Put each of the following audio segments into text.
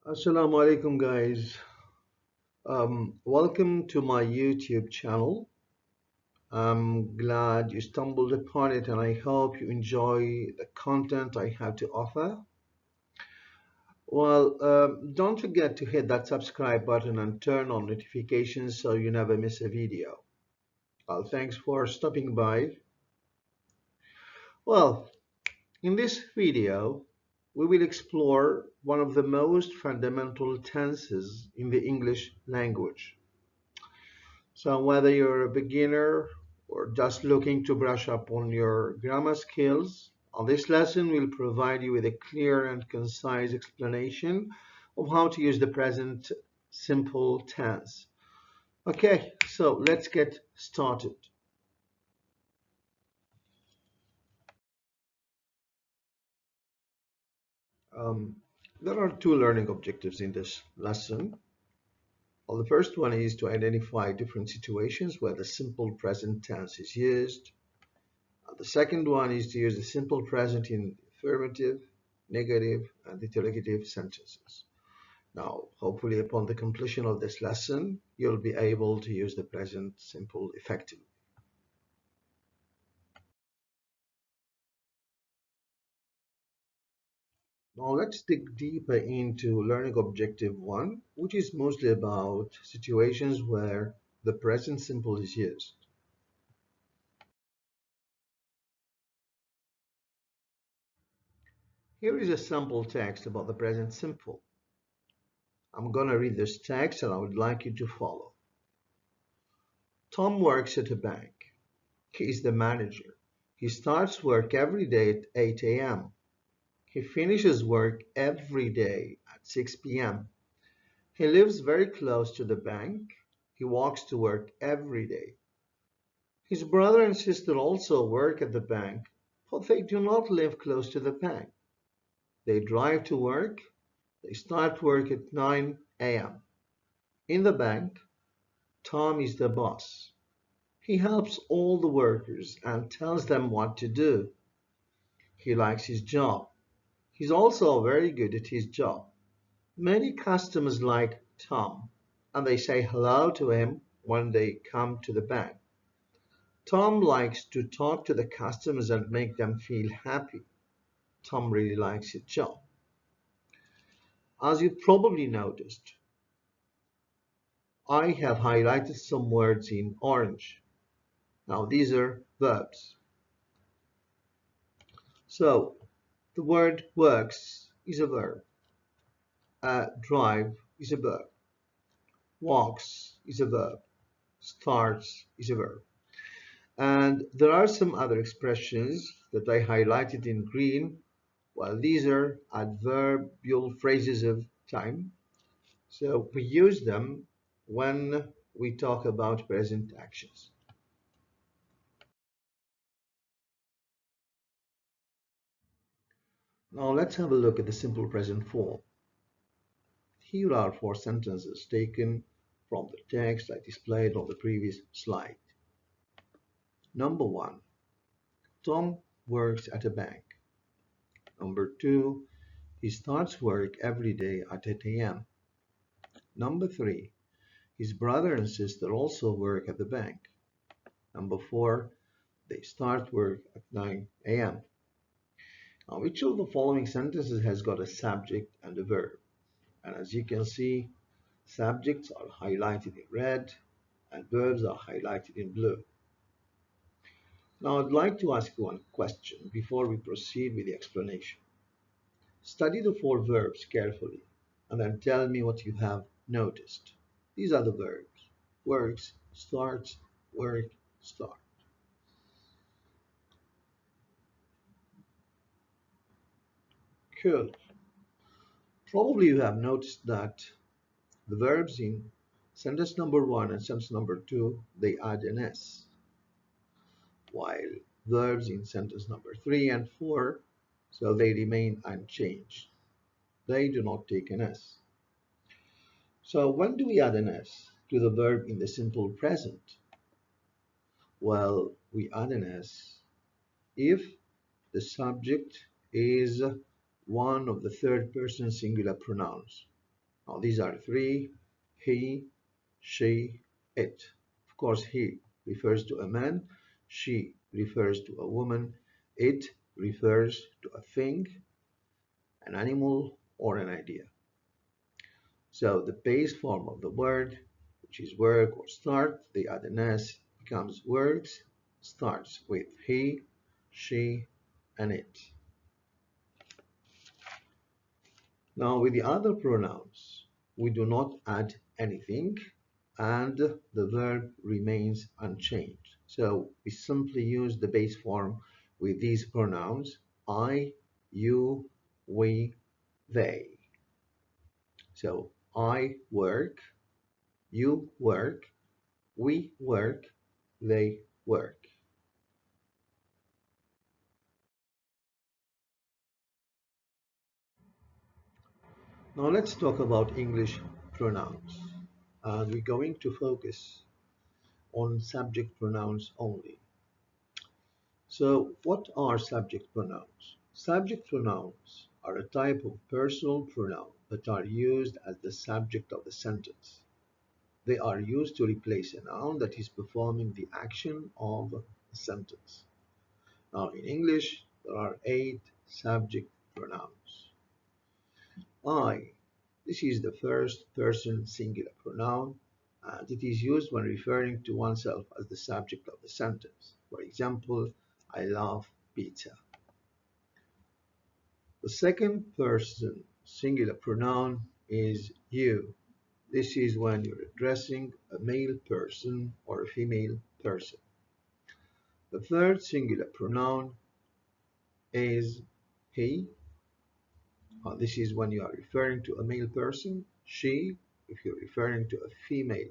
Assalamu alaikum, guys. Welcome to my YouTube channel. I'm glad you stumbled upon it and I hope you enjoy the content I have to offer. Well, don't forget to hit that subscribe button and turn on notifications so you never miss a video. Well, thanks for stopping by. Well, in this video, we will explore one of the most fundamental tenses in the English language. So whether you're a beginner or just looking to brush up on your grammar skills, this lesson will provide you with a clear and concise explanation of how to use the present simple tense. Okay, so let's get started. Um, there are two learning objectives in this lesson. Well, the first one is to identify different situations where the simple present tense is used. The second one is to use the simple present in affirmative, negative, and interrogative sentences. Now, hopefully upon the completion of this lesson, you'll be able to use the present simple effectively. Now, let's dig deeper into learning objective 1, which is mostly about situations where the present simple is used. Here is a sample text about the present simple. I'm going to read this text and I would like you to follow. Tom works at a bank. He is the manager. He starts work every day at 8 a.m. He finishes work every day at 6 p.m. He lives very close to the bank. He walks to work every day. His brother and sister also work at the bank, but they do not live close to the bank. They drive to work. They start work at 9 a.m. In the bank, Tom is the boss. He helps all the workers and tells them what to do. He likes his job. He's also very good at his job. Many customers like Tom, and they say hello to him when they come to the bank. Tom likes to talk to the customers and make them feel happy. Tom really likes his job. As you probably noticed, I have highlighted some words in orange. Now these are verbs. So the word works is a verb. Drive is a verb. Walks is a verb. Starts is a verb. And there are some other expressions that I highlighted in green. Well, these are adverbial phrases of time. So we use them when we talk about present actions. Now let's have a look at the simple present form. Here are four sentences taken from the text I displayed on the previous slide. Number one, Tom works at a bank. Number two, he starts work every day at 8 a.m. Number three, his brother and sister also work at the bank. Number four, they start work at 9 a.m. Now, each of the following sentences has got a subject and a verb. And as you can see, subjects are highlighted in red and verbs are highlighted in blue. Now, I'd like to ask you one question before we proceed with the explanation. Study the four verbs carefully and then tell me what you have noticed. These are the verbs: works, starts, work, start. Cool. Probably you have noticed that the verbs in sentence number one and sentence number two, they add an S, while verbs in sentence number three and four, so they remain unchanged. They do not take an S. So when do we add an S to the verb in the simple present? Well, we add an S if the subject is one of the third person singular pronouns. Now these are three: he, she, it. Of course, he refers to a man, she refers to a woman, it refers to a thing, an animal, or an idea. So the base form of the word, which is work or start, the add an s, becomes works, starts with he, she, and it. Now with the other pronouns, we do not add anything and the verb remains unchanged. So we simply use the base form with these pronouns: I, you, we, they. So I work, you work, we work, they work. Now let's talk about English pronouns. And we're going to focus on subject pronouns only. So what are subject pronouns? Subject pronouns are a type of personal pronoun that are used as the subject of the sentence. They are used to replace a noun that is performing the action of a sentence. Now in English, there are 8 subject pronouns. I, this is the first person singular pronoun, and it is used when referring to oneself as the subject of the sentence. For example, I love pizza. The second person singular pronoun is you. This is when you're addressing a male person or a female person. The third singular pronoun is he. This is when you are referring to a male person, she, if you're referring to a female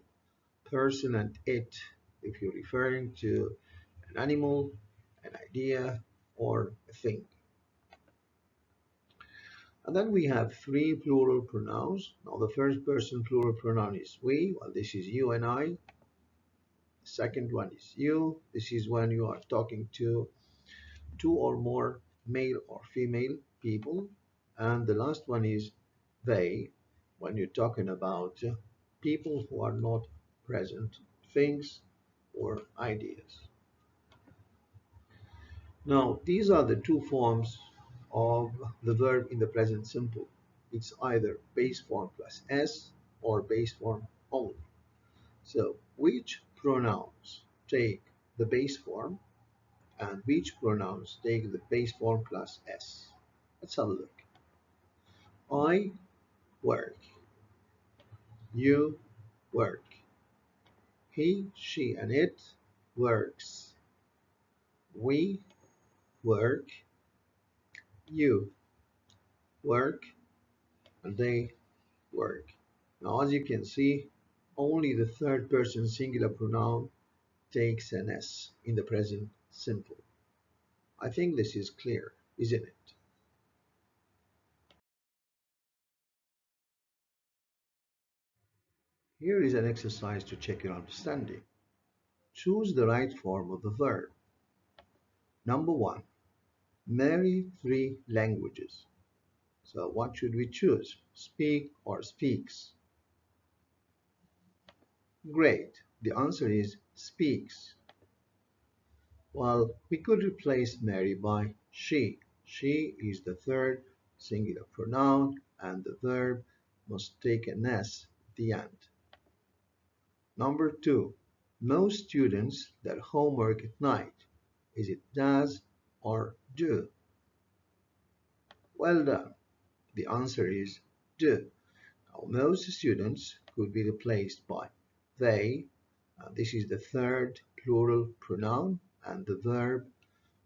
person, and it, if you're referring to an animal, an idea, or a thing. And then we have 3 plural pronouns. Now the first person plural pronoun is we. Well, this is you and I. The second one is you. This is when you are talking to 2 or more male or female people. And the last one is they, when you're talking about people who are not present, things or ideas. Now, these are the 2 forms of the verb in the present simple. It's either base form plus s or base form only. So, which pronouns take the base form and which pronouns take the base form plus s? Let's have a look. I work. You work. He, she, and it works. We work. You work. And they work. Now, as you can see, only the third person singular pronoun takes an s in the present simple. I think this is clear, isn't it? Here is an exercise to check your understanding. Choose the right form of the verb. Number 1, marry 3 languages. So what should we choose? Speak or speaks? Great. The answer is speaks. Well, we could replace marry by she. She is the third singular pronoun and the verb must take an s at the end. Number 2, most students their homework at night. Is it does or do? Well done. The answer is do. Now, most students could be replaced by they. This is the third plural pronoun and the verb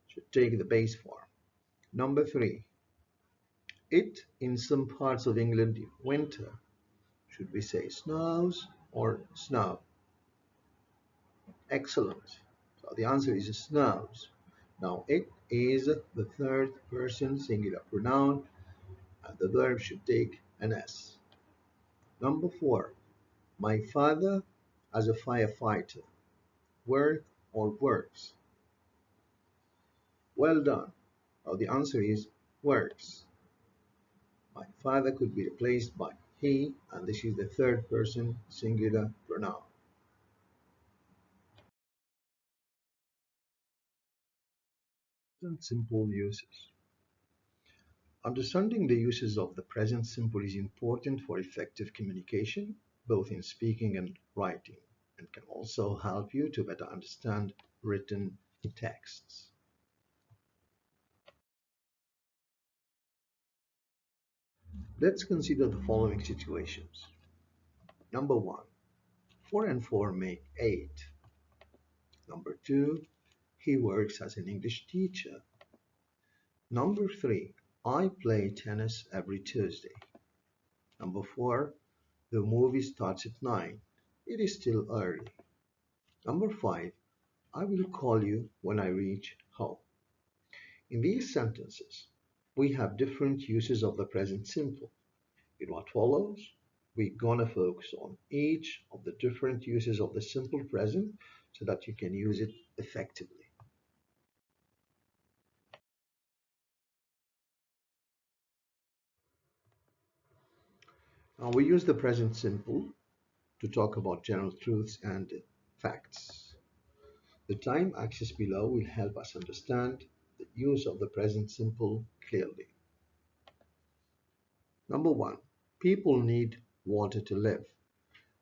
should take the base form. Number 3, it in some parts of England in winter. Should we say snows or snow? Excellent. So the answer is snows. Now it is the third person singular pronoun and the verb should take an s. Number 4, my father as a firefighter. Work or works? Well done. Now the answer is works. My father could be replaced by he, and this is the third person singular pronoun. Present simple uses. Understanding the uses of the present simple is important for effective communication, both in speaking and writing, and can also help you to better understand written texts. Let's consider the following situations. Number one, 4 and 4 make 8. Number two, he works as an English teacher. Number three, I play tennis every Tuesday. Number four, the movie starts at 9. It is still early. Number five, I will call you when I reach home. In these sentences, we have different uses of the present simple. In what follows, we're gonna focus on each of the different uses of the simple present so that you can use it effectively. Now we use the present simple to talk about general truths and facts. The time axis below will help us understand the use of the present simple clearly. Number one, people need water to live.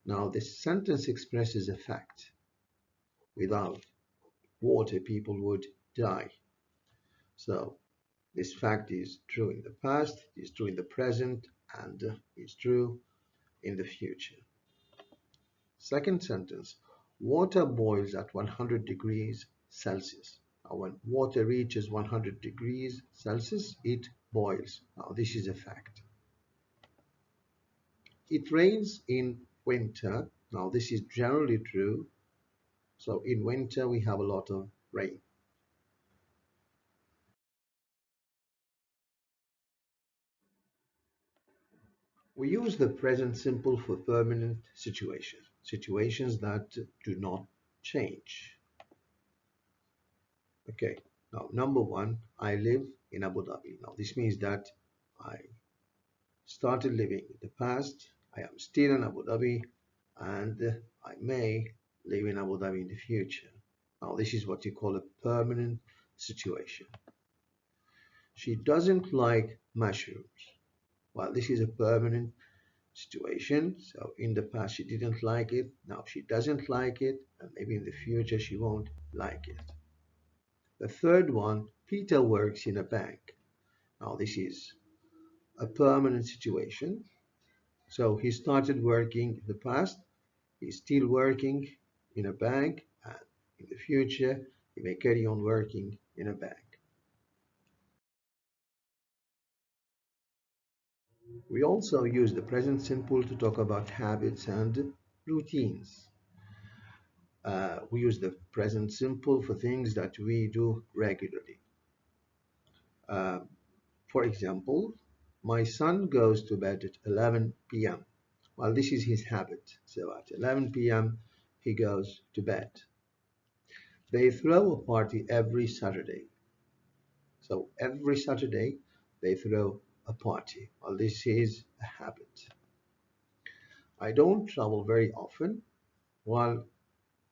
Now this sentence expresses a fact. Without water, people would die. So this fact is true in the past, is true in the present, and is true in the future. Second sentence, water boils at 100 degrees Celsius. Now, when water reaches 100 degrees Celsius, it boils. Now, this is a fact. It rains in winter. Now, this is generally true. So, in winter, we have a lot of rain. We use the present simple for permanent situations, situations that do not change. Okay, now number one, I live in Abu Dhabi. Now this means that I started living in the past, I am still in Abu Dhabi, and I may live in Abu Dhabi in the future. Now this is what you call a permanent situation. She doesn't like mushrooms. Well, this is a permanent situation. So in the past she didn't like it, now she doesn't like it, and maybe in the future she won't like it. The third one, Peter works in a bank. Now this is a permanent situation. So he started working in the past, he's still working in a bank, and in the future he may carry on working in a bank. We also use the present simple to talk about habits and routines. We use the present simple for things that we do regularly. Uh, for example, my son goes to bed at 11 p.m. Well, this is his habit. So at 11 p.m. he goes to bed. They throw a party every Saturday. So every Saturday they throw a party. Well, this is a habit. I don't travel very often. Well,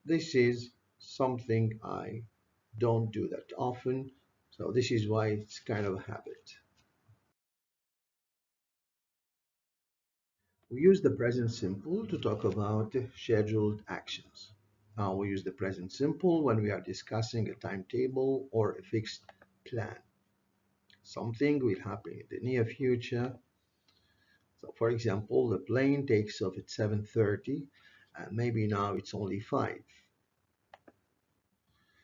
this is something I don't do that often. So this is why it's kind of a habit. We use the present simple to talk about scheduled actions. Now we use the present simple when we are discussing a timetable or a fixed plan. Something will happen in the near future. So for example, the plane takes off at 7:30 and maybe now it's only 5.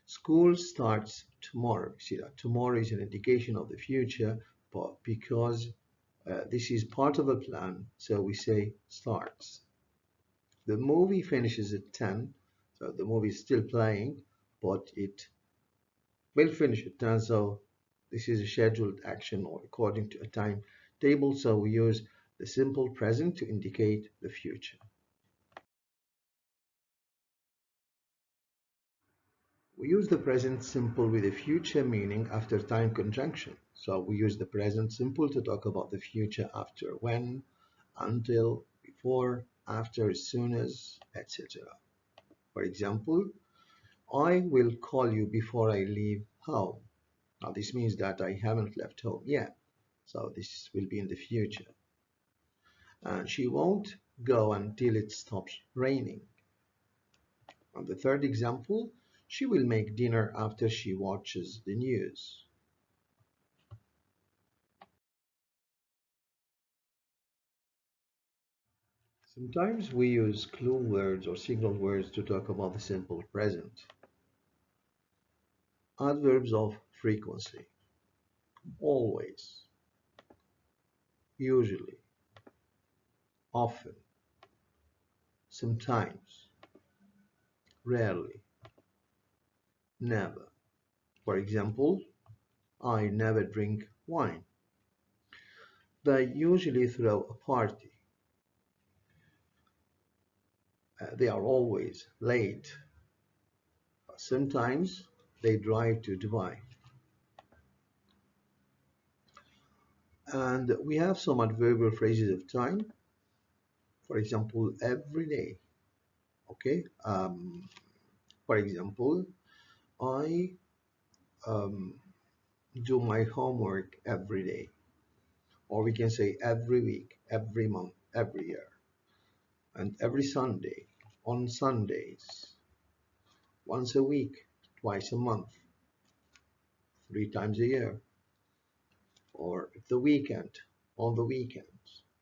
School starts tomorrow. See that tomorrow is an indication of the future, but because this is part of a plan, so we say starts. The movie finishes at 10, so the movie is still playing, but it will finish at 10, so this is a scheduled action or according to a timetable, so we use the simple present to indicate the future. We use the present simple with a future meaning after time conjunction. So we use the present simple to talk about the future after when until, before, after, as soon as, etc. For example, I will call you before I leave home. Now, this means that I haven't left home yet, so this will be in the future. And she won't go until it stops raining. On the third example, she will make dinner after she watches the news. Sometimes we use clue words or signal words to talk about the simple present. Adverbs of frequency: always, usually, often, sometimes, rarely, never. For example, I never drink wine. They usually throw a party. They are always late. Sometimes they drive to Dubai. And we have some adverbial phrases of time. For example, every day. Okay. For example, I um, do my homework every day. Or we can say every week, every month, every year, and every Sunday, on Sundays, once a week, twice a month, 3 times a year, or the weekend, on the weekends.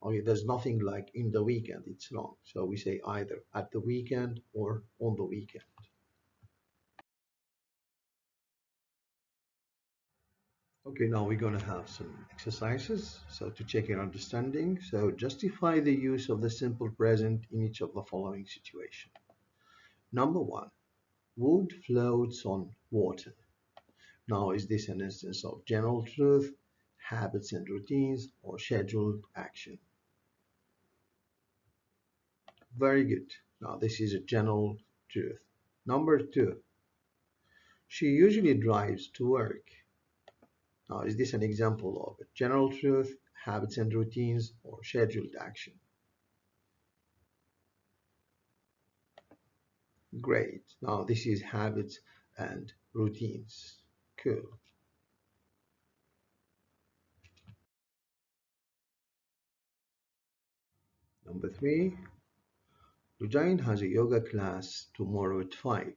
Okay, there's nothing like in the weekend, it's long. So we say either at the weekend or on the weekend. Okay, now we're going to have some exercises. So to check your understanding, so justify the use of the simple present in each of the following situations. Number one, wood floats on water. Now, is this an instance of general truth, habits and routines, or scheduled action? Very good. Now, this is a general truth. Number two, she usually drives to work. Now, is this an example of a general truth, habits and routines, or scheduled action? Great. Now, this is habits and routines. Cool. Number three, Lujain has a yoga class tomorrow at 5.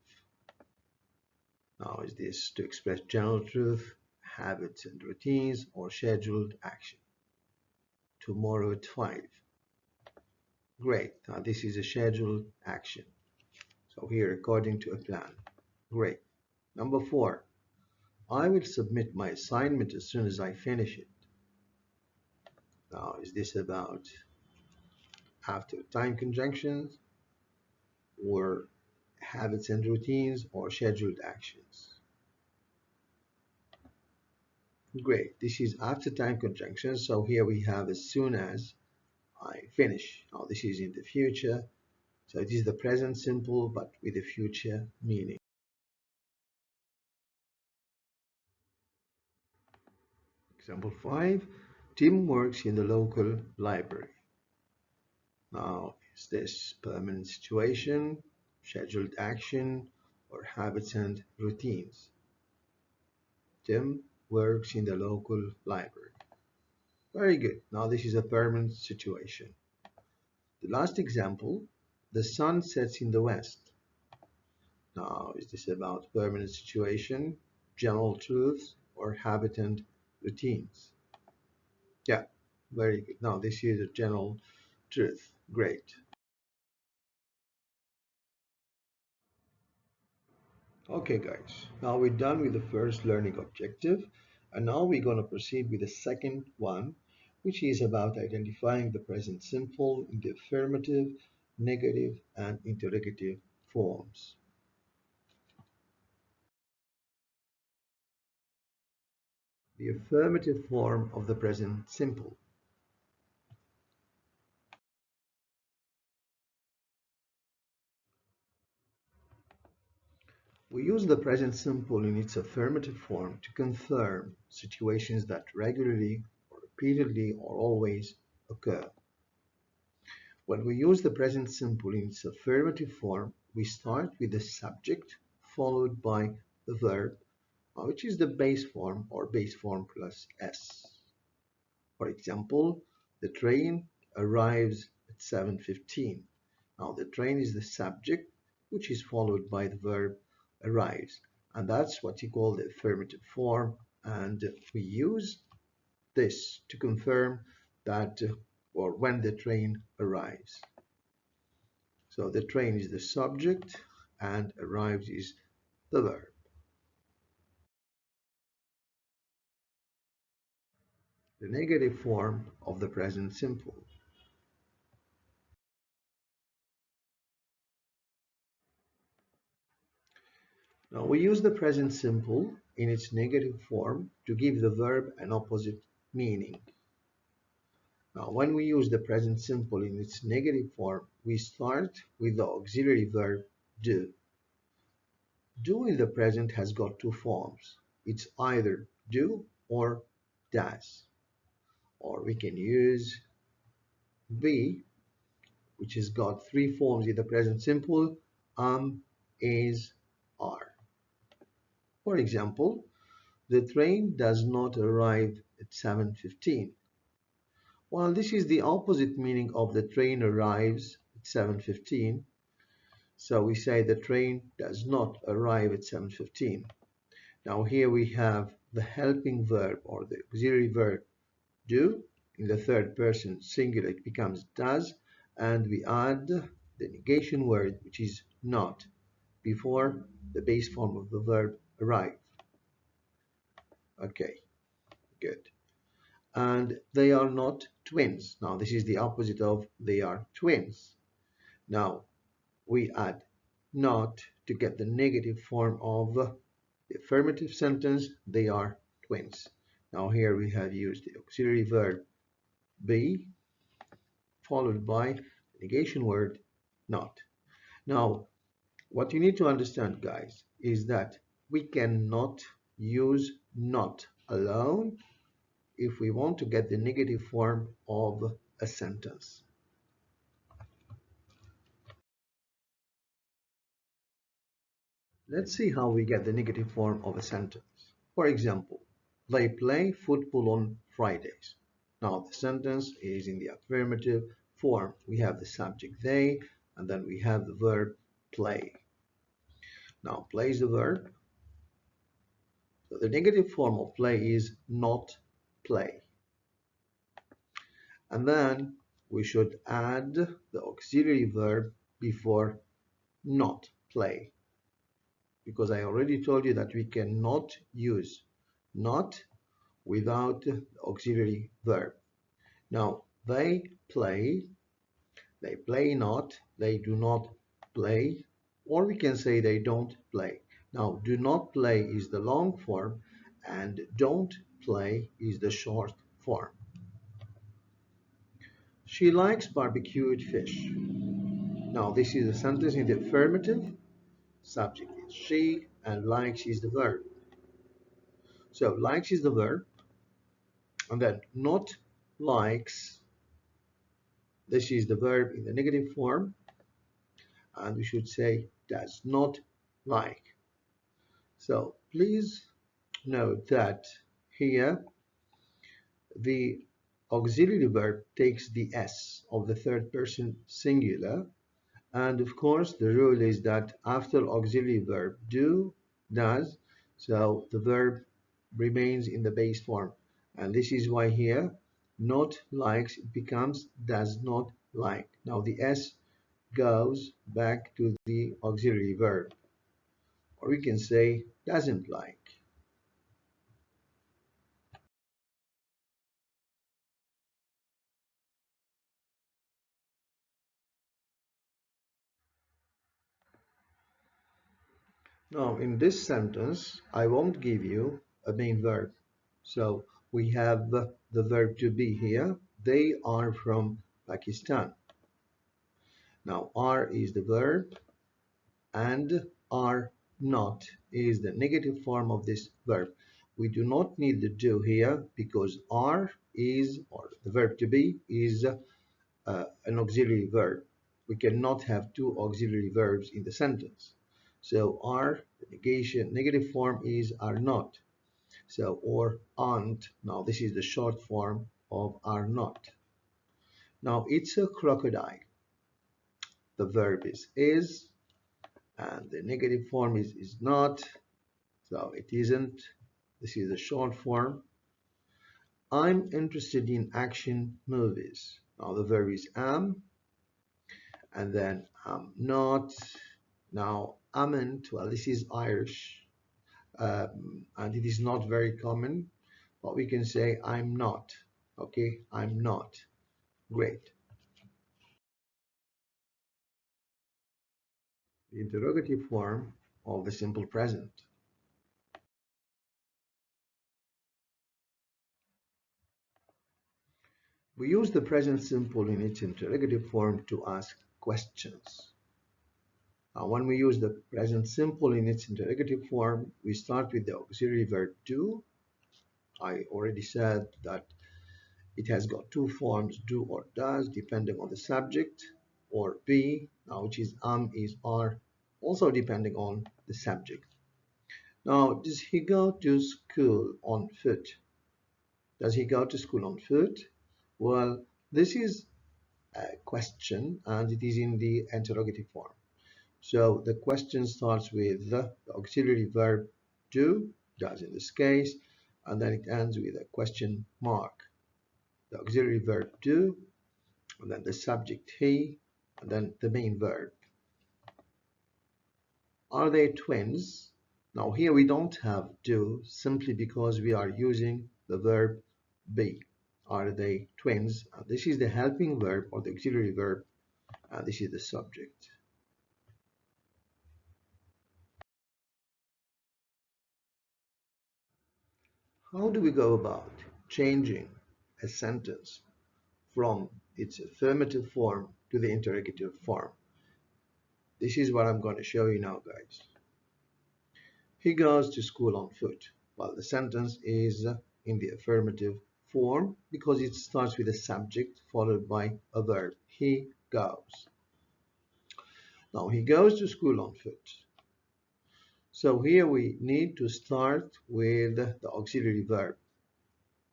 Now, is this to express general truth, habits and routines, or scheduled action? Tomorrow at 5. Great. Now, this is a scheduled action. So here, according to a plan. Great. Number 4. I will submit my assignment as soon as I finish it. Now, is this about after time conjunctions, or habits and routines, or scheduled actions? Great. This is after time conjunctions. So here we have as soon as I finish. Now this is in the future. So it is the present simple but with a future meaning. Example 5. Tim works in the local library. Now, is this permanent situation, scheduled action, or habits and routines? Tim works in the local library. Very good. Now this is a permanent situation. The last example, the sun sets in the west. Now, is this about permanent situation, general truths, or habit and routines? Yeah, very good. Now, this is a general truth. Great. Okay, guys. Now we're done with the first learning objective, and now we're going to proceed with the second one, which is about identifying the present simple in the affirmative, negative, and interrogative forms. The affirmative form of the present simple. We use the present simple in its affirmative form to confirm situations that regularly or repeatedly or always occur. When we use the present simple in its affirmative form, we start with the subject followed by the verb, which is the base form or base form plus s. For example, the train arrives at 7:15. Now the train is the subject, which is followed by the verb arrives. And that's what you call the affirmative form. And we use this to confirm that or when the train arrives. So the train is the subject and arrives is the verb. The negative form of the present simple. Now we use the present simple in its negative form to give the verb an opposite meaning. Now when we use the present simple in its negative form, we start with the auxiliary verb do. Do in the present has got two forms. It's either do or does. Or we can use be, which has got three forms in the present simple, is, are. For example, the train does not arrive at 7:15. Well, this is the opposite meaning of the train arrives at 7:15. So we say the train does not arrive at 7:15. Now here we have the helping verb or the auxiliary verb do. In the third person singular it becomes does, and we add the negation word, which is not, before the base form of the verb arrive. Okay, good. And they are not twins. Now this is the opposite of they are twins. Now we add not to get the negative form of the affirmative sentence, they are twins. Now here we have used the auxiliary verb be followed by the negation word not. Now what you need to understand, guys, is that we cannot use not alone if we want to get the negative form of a sentence. Let's see how we get the negative form of a sentence. For example, they play football on Fridays. Now the sentence is in the affirmative form. We have the subject they, and then we have the verb play. Now play is the verb. So the negative form of play is not play. And then we should add the auxiliary verb before not play, because I already told you that we cannot use not without the auxiliary verb. Now they play not, they do not play, or we can say they don't play. Now do not play is the long form and don't play is the short form. She likes barbecued fish. Now this is a sentence in the affirmative. Subject is she and likes is the verb. So likes is the verb, and then not likes, this is the verb in the negative form, and we should say does not like. So please note that here the auxiliary verb takes the s of the third person singular. And of course, the rule is that after auxiliary verb do, does, so the verb remains in the base form. And this is why here, not likes becomes does not like. Now the S goes back to the auxiliary verb. Or we can say doesn't like. Now, in this sentence, I won't give you a main verb. So we have the verb to be here. They are from Pakistan. Now, are is the verb and are not is the negative form of this verb. We do not need the do here because are is, or the verb to be, is an auxiliary verb. We cannot have two auxiliary verbs in the sentence. So are, the negation, negative form is are not. So or aren't. Now this is the short form of are not. Now it's a crocodile. The verb is, and the negative form is not. So it isn't. This is the short form. I'm interested in action movies. Now the verb is am, and then I'm not. Now amn't, well, this is Irish, and it is not very common, but we can say I'm not. Okay, I'm not. Great. The interrogative form of the simple present. We use the present simple in its interrogative form to ask questions. Now, when we use the present simple in its interrogative form, we start with the auxiliary verb do. I already said that it has got two forms, do or does, depending on the subject, or be, now which is are, also depending on the subject. Now, does he go to school on foot? Does he go to school on foot? Well, this is a question and it is in the interrogative form. So the question starts with the auxiliary verb do, does in this case, and then it ends with a question mark. The auxiliary verb do, and then the subject he, and then the main verb. Are they twins? Now here we don't have do simply because we are using the verb be. Are they twins? This is the helping verb or the auxiliary verb, and this is the subject. How do we go about changing a sentence from its affirmative form to the interrogative form? This is what I'm going to show you now, guys. He goes to school on foot. Well, the sentence is in the affirmative form because it starts with a subject followed by a verb. He goes. Now, he goes to school on foot. So here we need to start with the auxiliary verb.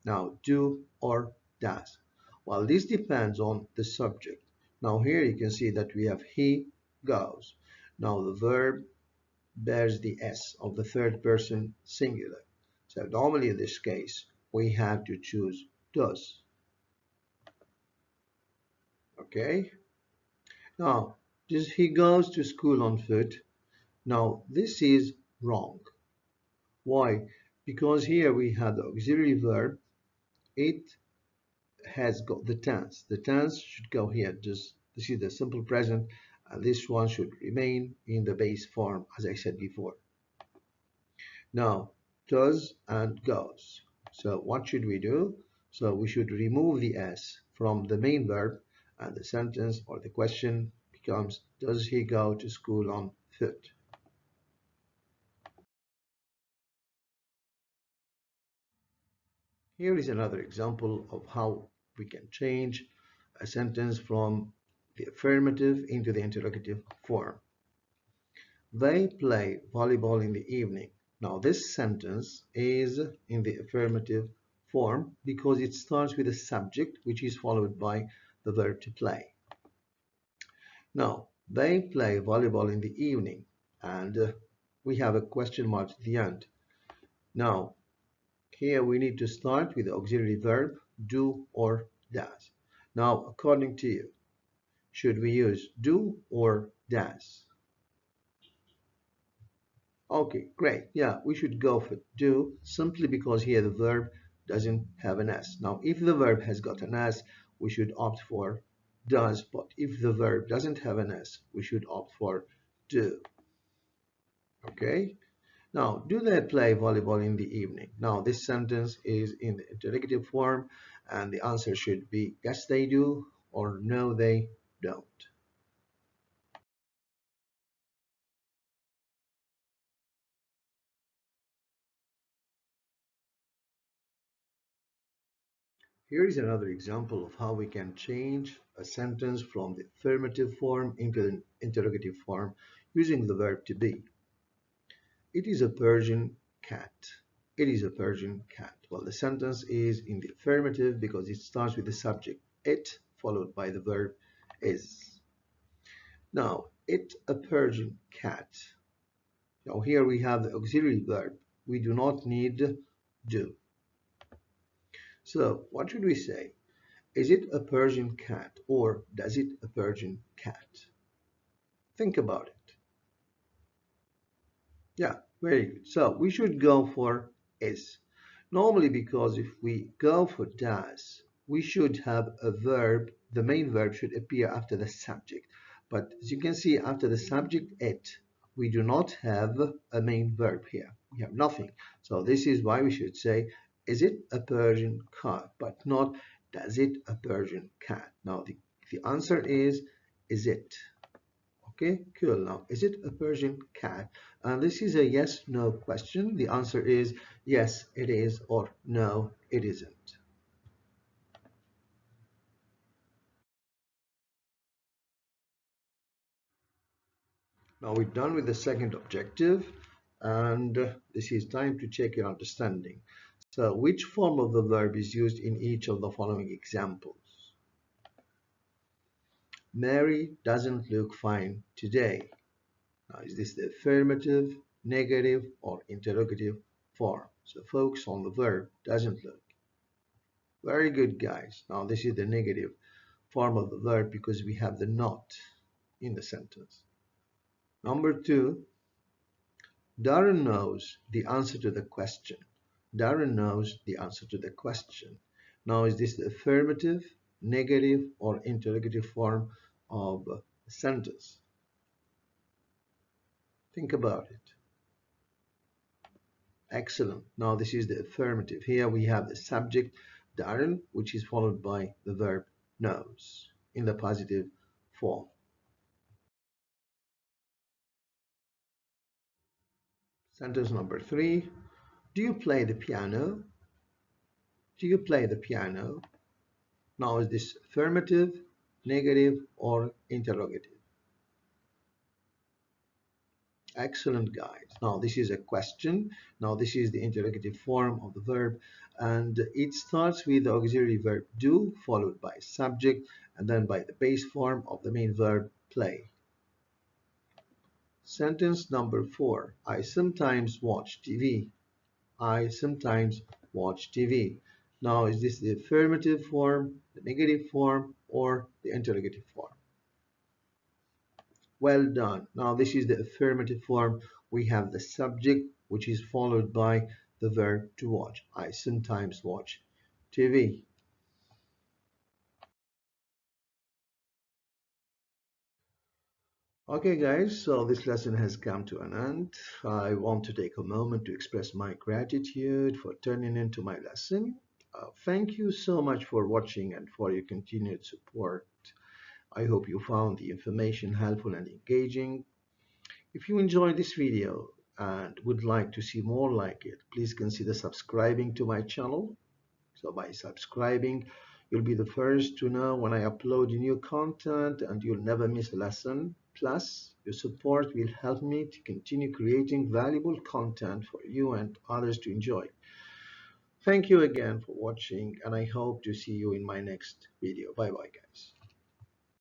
Now, do or does. Well, this depends on the subject. Now, here you can see that we have he goes. Now, the verb bears the S of the third person singular. So normally in this case, we have to choose does. Okay? Now, he goes to school on foot. Now, this is wrong. Why? Because here we have the auxiliary verb. It has got the tense. The tense should go here. Just this is the simple present, and this one should remain in the base form, as I said before. Now, does and goes. So what should we do? So we should remove the S from the main verb, and the sentence or the question becomes, does he go to school on foot? Here is another example of how we can change a sentence from the affirmative into the interrogative form. They play volleyball in the evening. Now this sentence is in the affirmative form because it starts with a subject which is followed by the verb to play. Now they play volleyball in the evening, and we have a question mark at the end. Now here we need to start with the auxiliary verb do or does. Now according to you, should we use do or does? Okay, great. Yeah, we should go for do simply because here the verb doesn't have an S. Now, if the verb has got an S, we should opt for does, but if the verb doesn't have an S, we should opt for do. Okay? Now, do they play volleyball in the evening? Now, this sentence is in the interrogative form, and the answer should be yes, they do, or no, they don't. Here is another example of how we can change a sentence from the affirmative form into the interrogative form using the verb to be. It is a Persian cat. It is a Persian cat. Well, the sentence is in the affirmative because it starts with the subject it followed by the verb is. Now, it a Persian cat. Now here we have the auxiliary verb. We do not need do. So what should we say? Is it a Persian cat or does it a Persian cat? Think about it. Yeah, very good. So we should go for is. Normally because if we go for does, we should have a verb. The main verb should appear after the subject. But as you can see, after the subject it, we do not have a main verb here. We have nothing. So this is why we should say, is it a Persian cat? But not, does it a Persian cat? Now the answer is it? Okay, cool. Now, is it a Persian cat? And this is a yes/no question. The answer is yes, it is, or no, it isn't. Now we're done with the second objective, and this is time to check your understanding. So, which form of the verb is used in each of the following examples? Mary doesn't look fine today. Now, is this the affirmative, negative, or interrogative form? So, focus on the verb doesn't look. Very good, guys. Now, this is the negative form of the verb because we have the not in the sentence. Number two, Darren knows the answer to the question. Darren knows the answer to the question. Now, is this the affirmative, negative, or interrogative form of a sentence? Think about it. Excellent. Now, this is the affirmative. Here we have the subject, Darren, which is followed by the verb knows in the positive form. Sentence number three. Do you play the piano? Do you play the piano? Now, is this affirmative, negative, or interrogative? Excellent, guys. Now, this is a question. Now, this is the interrogative form of the verb, and it starts with the auxiliary verb do, followed by subject, and then by the base form of the main verb play. Sentence number four. I sometimes watch TV. I sometimes watch TV. Now, is this the affirmative form, the negative form, or the interrogative form? Well done. Now, this is the affirmative form. We have the subject, which is followed by the verb to watch. I sometimes watch TV. Okay, guys, so this lesson has come to an end. I want to take a moment to express my gratitude for turning into my lesson. Thank you so much for watching and for your continued support. I hope you found the information helpful and engaging. If you enjoyed this video and would like to see more like it, please consider subscribing to my channel. So by subscribing, you'll be the first to know when I upload new content and you'll never miss a lesson. Plus, your support will help me to continue creating valuable content for you and others to enjoy. Thank you again for watching, and I hope to see you in my next video. Bye bye, guys.